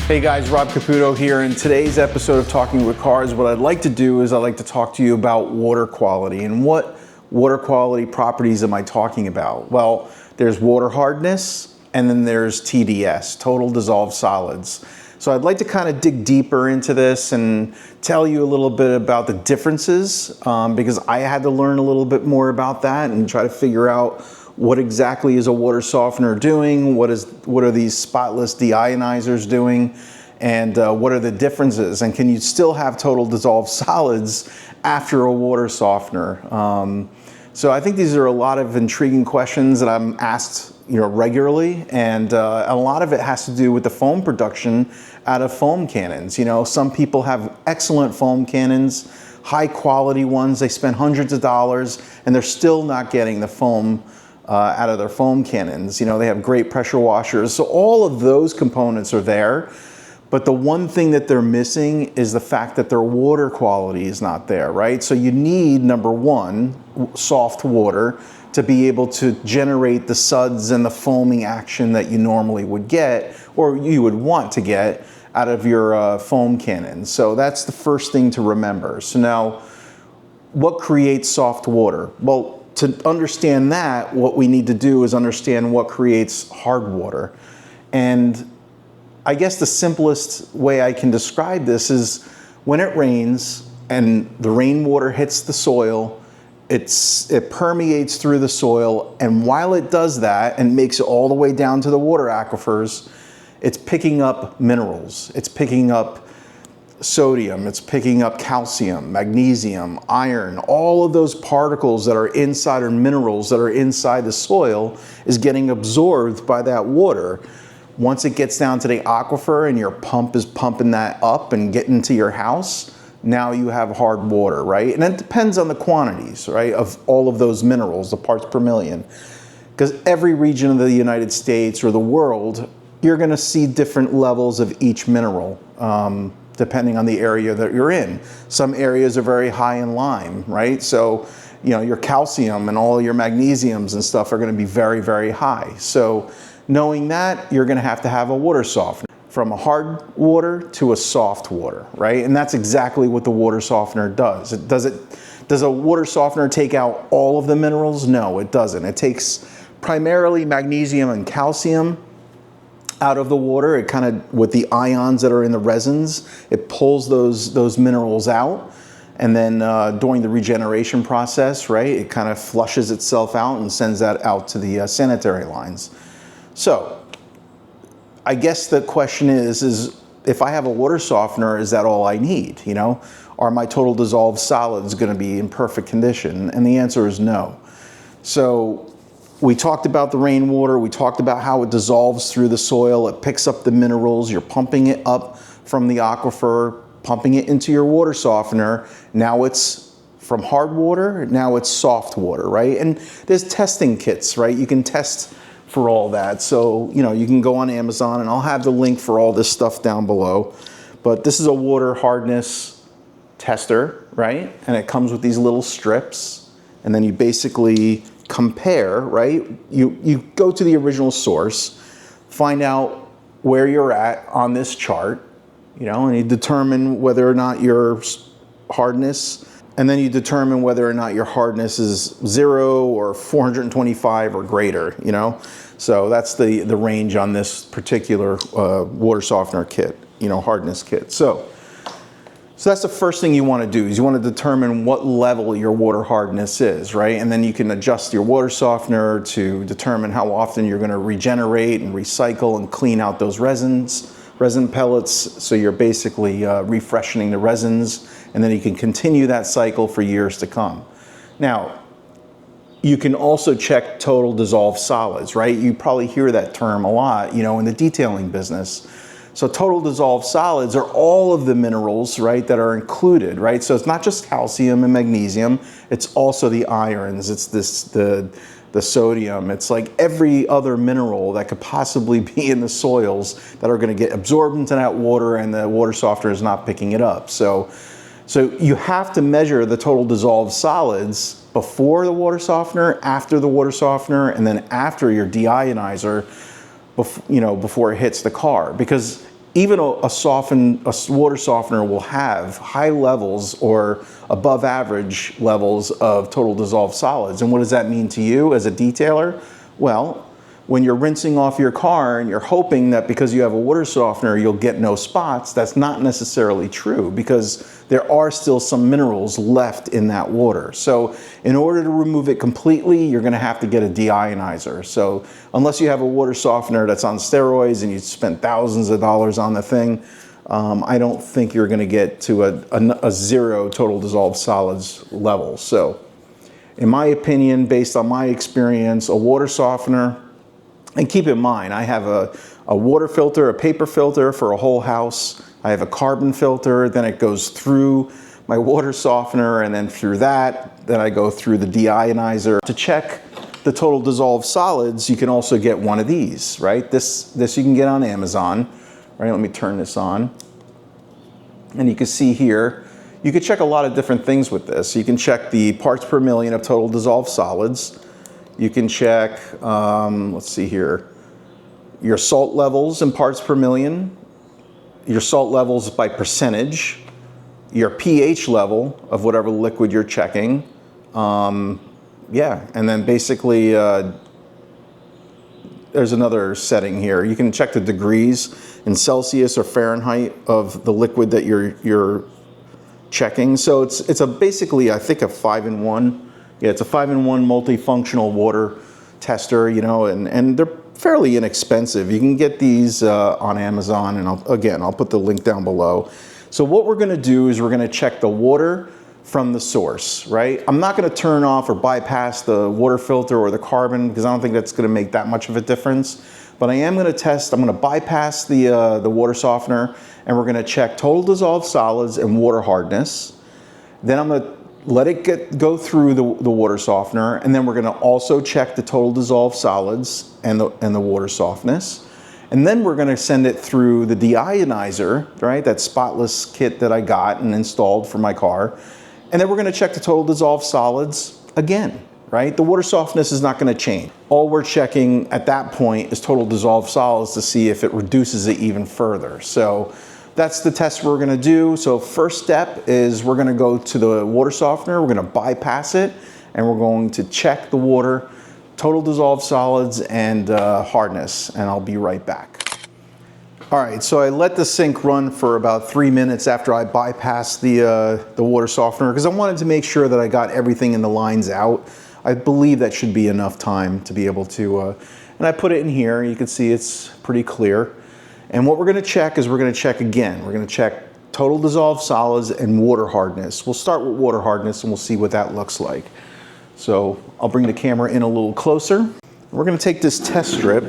Hey guys, Rob Caputo here. In today's episode of Talking with Cars, what I'd like to do is I'd like to talk to you about water quality. And what water quality properties am I talking about? Well, there's water hardness, and then there's TDS, total dissolved solids. So I'd like to kind of dig deeper into this and tell you a little bit about the differences because I had to learn a little bit more about that and try to figure out what exactly is a water softener doing, what are these Spotless DeIonizers doing, and what are the differences, and can you still have total dissolved solids after a water softener? So I think these are a lot of intriguing questions that I'm asked regularly, and a lot of it has to do with the foam production out of foam cannons. Some people have excellent foam cannons, high quality ones, they spend hundreds of dollars, and they're still not getting the foam out of their foam cannons. They have great pressure washers. So all of those components are there. But the one thing that they're missing is the fact that their water quality is not there, right? So you need, number one, soft water to be able to generate the suds and the foaming action that you normally would get, or you would want to get out of your foam cannon. So that's the first thing to remember. So now, what creates soft water? Well, to understand that, what we need to do is understand what creates hard water. And I guess the simplest way I can describe this is when it rains and the rainwater hits the soil, it permeates through the soil, and while it does that and makes it all the way down to the water aquifers, it's picking up minerals. It's picking up sodium, it's picking up calcium, magnesium, iron, all of those particles that are inside, or minerals that are inside the soil, is getting absorbed by that water. Once it gets down to the aquifer and your pump is pumping that up and getting to your house, now you have hard water, right? And it depends on the quantities, right, of all of those minerals, the parts per million. Because every region of the United States or the world, you're gonna see different levels of each mineral. Depending on the area that you're in. Some areas are very high in lime, right? So, your calcium and all your magnesiums and stuff are gonna be very, very high. So knowing that, you're gonna have a water softener from a hard water to a soft water, right? And that's exactly what the water softener does. Does a water softener take out all of the minerals? No, it doesn't. It takes primarily magnesium and calcium out of the water. It kind of, with the ions that are in the resins, it pulls those minerals out, and then during the regeneration process, right, it kind of flushes itself out and sends that out to the sanitary lines. So I guess the question is if I have a water softener, is that all I need? Are my total dissolved solids going to be in perfect condition? And the answer is no. So we talked about the rainwater, we talked about how it dissolves through the soil, it picks up the minerals, you're pumping it up from the aquifer, pumping it into your water softener. Now it's from hard water, now it's soft water, right? And there's testing kits, right? You can test for all that. So, you can go on Amazon, and I'll have the link for all this stuff down below. But this is a water hardness tester, right? And it comes with these little strips, and then you basically compare, right? You go to the original source, find out where you're at on this chart, and you determine whether or not your hardness, and then you determine whether or not your hardness is 0 or 425 or greater, So that's the range on this particular water softener kit, hardness kit. So that's the first thing you want to do, is you want to determine what level your water hardness is, right? And then you can adjust your water softener to determine how often you're going to regenerate and recycle and clean out those resin pellets. So you're basically refreshing the resins, and then you can continue that cycle for years to come. Now, you can also check total dissolved solids, right? You probably hear that term a lot, in the detailing business. So total dissolved solids are all of the minerals, right, that are included, right? So it's not just calcium and magnesium, it's also the irons, it's the sodium, it's like every other mineral that could possibly be in the soils that are gonna get absorbed into that water, and the water softener is not picking it up. So you have to measure the total dissolved solids before the water softener, after the water softener, and then after your deionizer, before it hits the car. Because even a water softener will have high levels or above average levels of total dissolved solids. And what does that mean to you as a detailer? Well, when you're rinsing off your car and you're hoping that because you have a water softener you'll get no spots, that's not necessarily true, because there are still some minerals left in that water. So in order to remove it completely, you're going to have to get a deionizer. So unless you have a water softener that's on steroids and you spent thousands of dollars on the thing, I don't think you're going to get to a zero total dissolved solids level. So in my opinion, based on my experience, a water softener, and keep in mind, I have a water filter, a paper filter for a whole house. I have a carbon filter, then it goes through my water softener, and then through that, then I go through the deionizer. To check the total dissolved solids, you can also get one of these, right? This you can get on Amazon, right? Let me turn this on. And you can see here, you can check a lot of different things with this. You can check the parts per million of total dissolved solids. You can check, let's see here, your salt levels in parts per million, your salt levels by percentage, your pH level of whatever liquid you're checking. Yeah, and then basically there's another setting here. You can check the degrees in Celsius or Fahrenheit of the liquid that you're checking. So it's a basically, I think, a 5-in-1. Yeah, it's a 5-in-1 multifunctional water tester, you know, and they're fairly inexpensive. You can get these on Amazon, and I'll put the link down below. So what we're gonna do is we're gonna check the water from the source, right? I'm not gonna turn off or bypass the water filter or the carbon, because I don't think that's gonna make that much of a difference. But I am gonna test, I'm gonna bypass the water softener, and we're gonna check total dissolved solids and water hardness. Then I'm gonna let it go through the water softener, and then we're going to also check the total dissolved solids and the water softness. And then we're going to send it through the deionizer, right? That Spotless kit that I got and installed for my car. And then we're going to check the total dissolved solids again, right? The water softness is not going to change. All we're checking at that point is total dissolved solids to see if it reduces it even further. So that's the test we're gonna do. So first step is we're gonna go to the water softener, we're gonna bypass it, and we're going to check the water, total dissolved solids, and hardness, and I'll be right back. All right, so I let the sink run for about 3 minutes after I bypassed the water softener, because I wanted to make sure that I got everything in the lines out. I believe that should be enough time to be able to, and I put it in here. You can see it's pretty clear. And what we're going to check is we're going to check again. We're going to check total dissolved solids and water hardness. We'll start with water hardness and we'll see what that looks like. So I'll bring the camera in a little closer. We're going to take this test strip.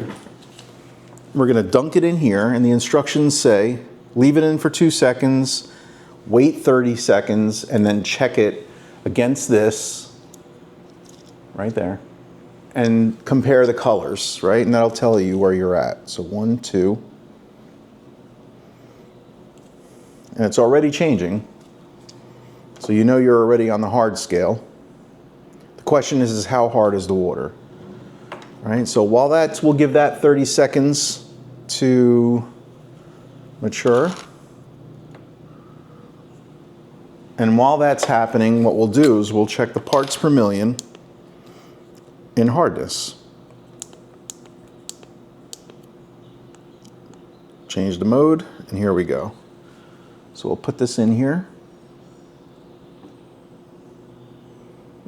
We're going to dunk it in here, and the instructions say leave it in for 2 seconds, wait 30 seconds, and then check it against this right there and compare the colors, right? And that'll tell you where you're at. So 1, 2. And it's already changing, so you know you're already on the hard scale. The question is how hard is the water? All right, so while we'll give that 30 seconds to mature. And while that's happening, what we'll do is we'll check the parts per million in hardness. Change the mode, and here we go. So we'll put this in here.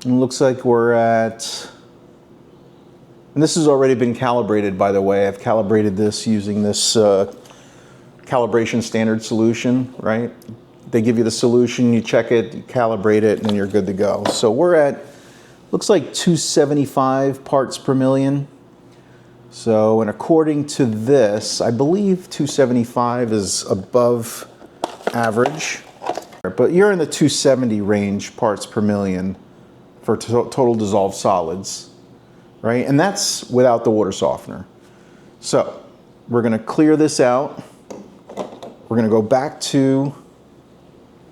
And it looks like we're at, and this has already been calibrated, by the way. I've calibrated this using this calibration standard solution, right? They give you the solution, you check it, you calibrate it, and then you're good to go. So we're at, looks like 275 parts per million. So, and according to this, I believe 275 is above average, but you're in the 270 range parts per million for total dissolved solids, right? And that's without the water softener. So we're going to clear this out. We're going to go back to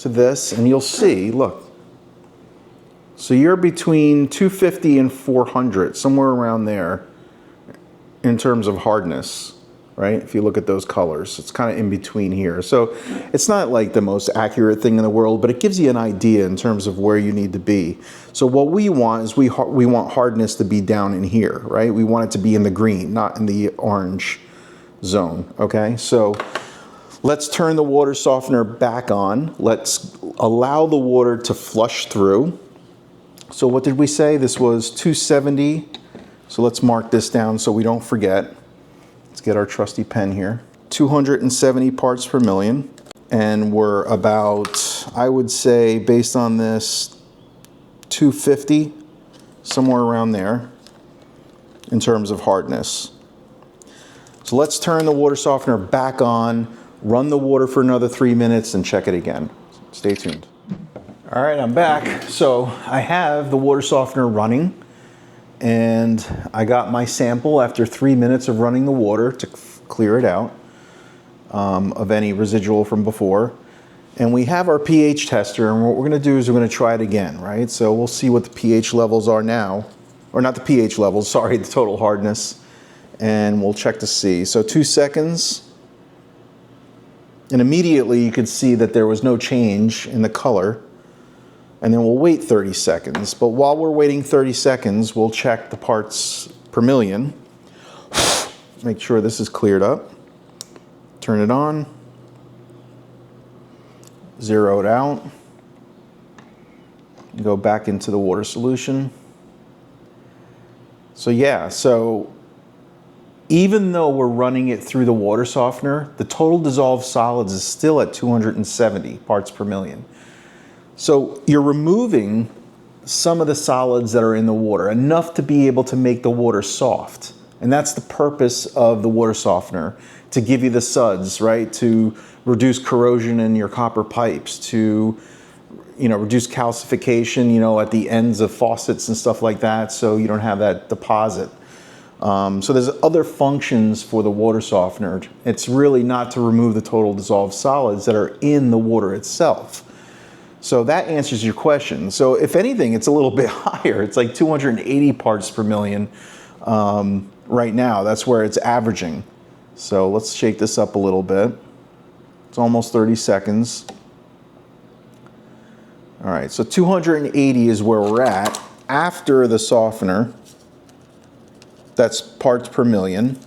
this, and you'll see, look. So you're between 250 and 400, somewhere around there in terms of hardness. right? If you look at those colors, it's kind of in between here. So it's not like the most accurate thing in the world, but it gives you an idea in terms of where you need to be. So what we want is we want hardness to be down in here, right? We want it to be in the green, not in the orange zone, okay? So let's turn the water softener back on. Let's allow the water to flush through. So what did we say? This was 270. So let's mark this down so we don't forget. Let's get our trusty pen here. 270 parts per million. And we're about, I would say, based on this, 250, somewhere around there in terms of hardness. So let's turn the water softener back on, run the water for another 3 minutes, and check it again. Stay tuned. All right, I'm back. So I have the water softener running, and I got my sample after 3 minutes of running the water to clear it out of any residual from before. And we have our pH tester, and what we're gonna do is we're gonna try it again, right? So we'll see what the pH levels are now, or not the pH levels, sorry, the total hardness, and we'll check to see. So 2 seconds, and immediately you could see that there was no change in the color. And then we'll wait 30 seconds. But while we're waiting 30 seconds, we'll check the parts per million. Make sure this is cleared up. Turn it on. Zero it out. Go back into the water solution. So yeah, so even though we're running it through the water softener, the total dissolved solids is still at 270 parts per million. So you're removing some of the solids that are in the water, enough to be able to make the water soft. And that's the purpose of the water softener, to give you the suds, right? To reduce corrosion in your copper pipes, to reduce calcification, at the ends of faucets and stuff like that, so you don't have that deposit. So there's other functions for the water softener. It's really not to remove the total dissolved solids that are in the water itself. So that answers your question. So if anything, it's a little bit higher. It's like 280 parts per million right now. That's where it's averaging. So let's shake this up a little bit. It's almost 30 seconds. All right, so 280 is where we're at after the softener. That's parts per million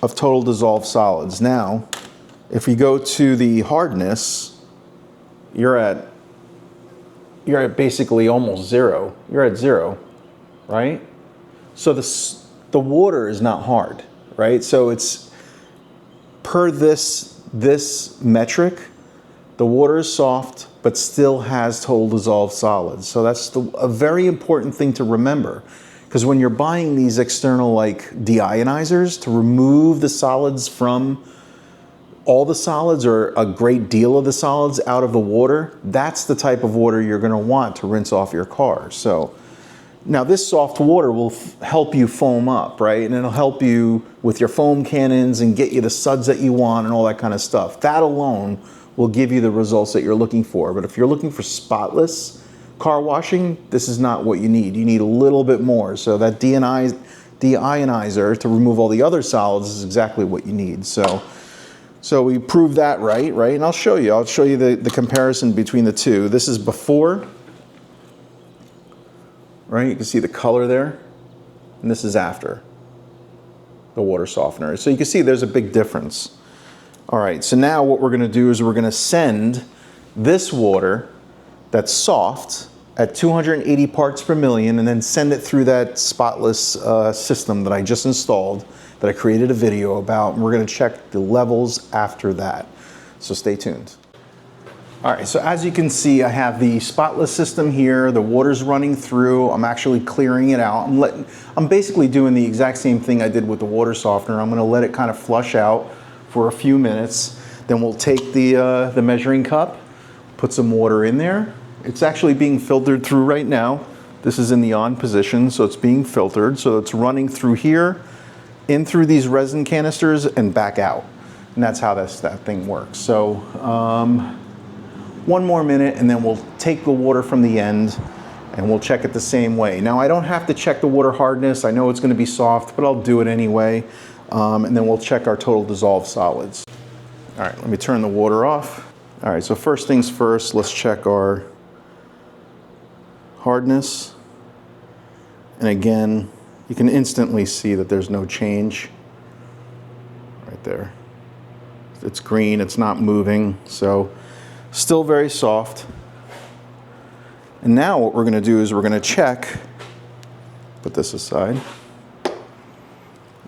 of total dissolved solids. Now, if we go to the hardness, you're at basically almost zero. You're at zero, right? So the water is not hard, right? So it's per this metric, the water is soft, but still has total dissolved solids. So that's a very important thing to remember. Because when you're buying these external like deionizers to remove the solids from all the solids or a great deal of the solids out of the water, that's the type of water you're gonna want to rinse off your car. So now this soft water will help you foam up, right? And it'll help you with your foam cannons and get you the suds that you want and all that kind of stuff. That alone will give you the results that you're looking for. But if you're looking for spotless car washing, this is not what you need. You need a little bit more. So that deionizer to remove all the other solids is exactly what you need. So we proved that right? And I'll show you the comparison between the two. This is before, right? You can see the color there. And this is after the water softener. So you can see there's a big difference. All right, so now what we're gonna do is we're gonna send this water that's soft at 280 parts per million and then send it through that spotless system that I just installed, that I created a video about, and we're gonna check the levels after that. So stay tuned. All right, so as you can see, I have the spotless system here, the water's running through, I'm actually clearing it out. I'm basically doing the exact same thing I did with the water softener. I'm gonna let it kind of flush out for a few minutes. Then we'll take the measuring cup, put some water in there. It's actually being filtered through right now. This is in the on position, so it's being filtered. So it's running through here, in through these resin canisters and back out. And that's how that thing works. So one more minute and then we'll take the water from the end and we'll check it the same way. Now I don't have to check the water hardness. I know it's gonna be soft, but I'll do it anyway. and then we'll check our total dissolved solids. All right, let me turn the water off. All right, so first things first, let's check our hardness. And again, you can instantly see that there's no change right there. It's green, it's not moving, so still very soft. And now what we're gonna do is we're gonna check, put this aside.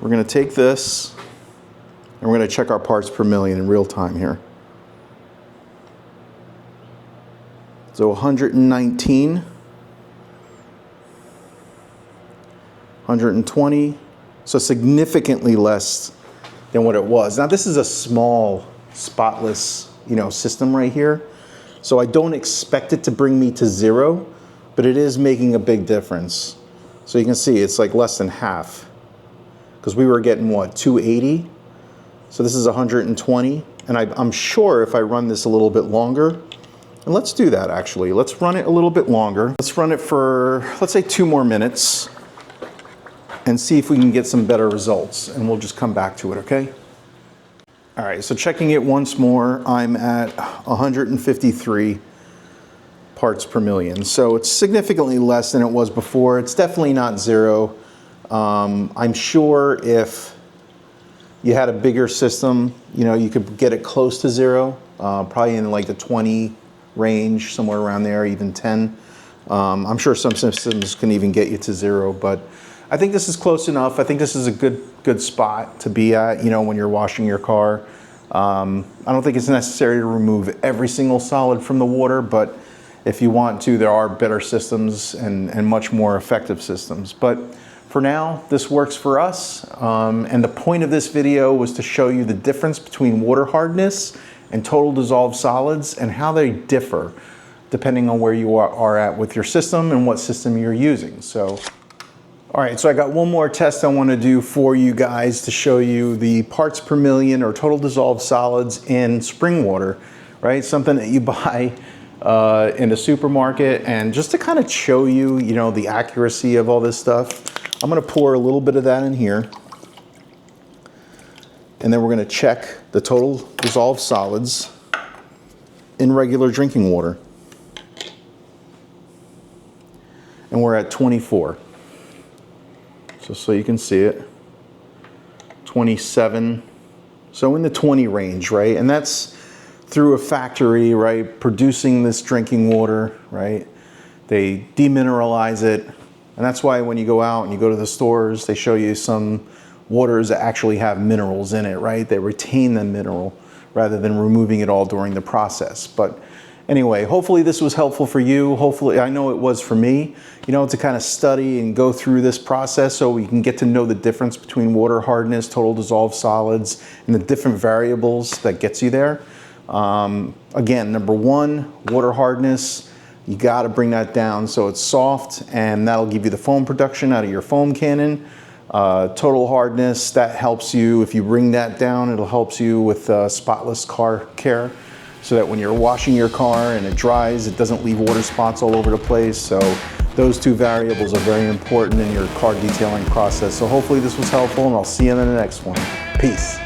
We're gonna take this and we're gonna check our parts per million in real time here. So 119, 120, so significantly less than what it was. Now this is a small spotless, system right here. So I don't expect it to bring me to zero, but it is making a big difference. So you can see it's like less than half, because we were getting what, 280? So this is 120, and I'm sure if I run this a little bit longer, and let's do that actually. Let's run it a little bit longer. Let's run it for, let's say 2 more minutes and see if we can get some better results, and we'll just come back to it, okay? All right, so checking it once more, I'm at 153 parts per million. So it's significantly less than it was before. It's definitely not zero. I'm sure if you had a bigger system, you could get it close to zero, probably in like the 20 range, somewhere around there, even 10. I'm sure some systems can even get you to zero, but I think this is close enough. I think this is a good spot to be at, when you're washing your car. I don't think it's necessary to remove every single solid from the water, but if you want to, there are better systems and much more effective systems. But for now, this works for us. And the point of this video was to show you the difference between water hardness and total dissolved solids and how they differ depending on where you are at with your system and what system you're using. So, all right, so I got one more test I want to do for you guys to show you the parts per million or total dissolved solids in spring water, right? Something that you buy in the supermarket, and just to kind of show you, the accuracy of all this stuff, I'm going to pour a little bit of that in here, and then we're going to check the total dissolved solids in regular drinking water, and we're at 24. So you can see it, 27, so in the 20 range, right? And that's through a factory, right, producing this drinking water, right? They demineralize it, and that's why when you go out and you go to the stores, they show you some waters that actually have minerals in it, right? They retain the mineral rather than removing it all during the process. But anyway, hopefully this was helpful for you. Hopefully, I know it was for me, to kind of study and go through this process so we can get to know the difference between water hardness, total dissolved solids, and the different variables that gets you there. Again, number one, water hardness, you got to bring that down so it's soft, and that'll give you the foam production out of your foam cannon. Total hardness, that helps you. If you bring that down, it'll help you with spotless car care, so that when you're washing your car and it dries, it doesn't leave water spots all over the place. So those two variables are very important in your car detailing process. So hopefully this was helpful, and I'll see you in the next one. Peace.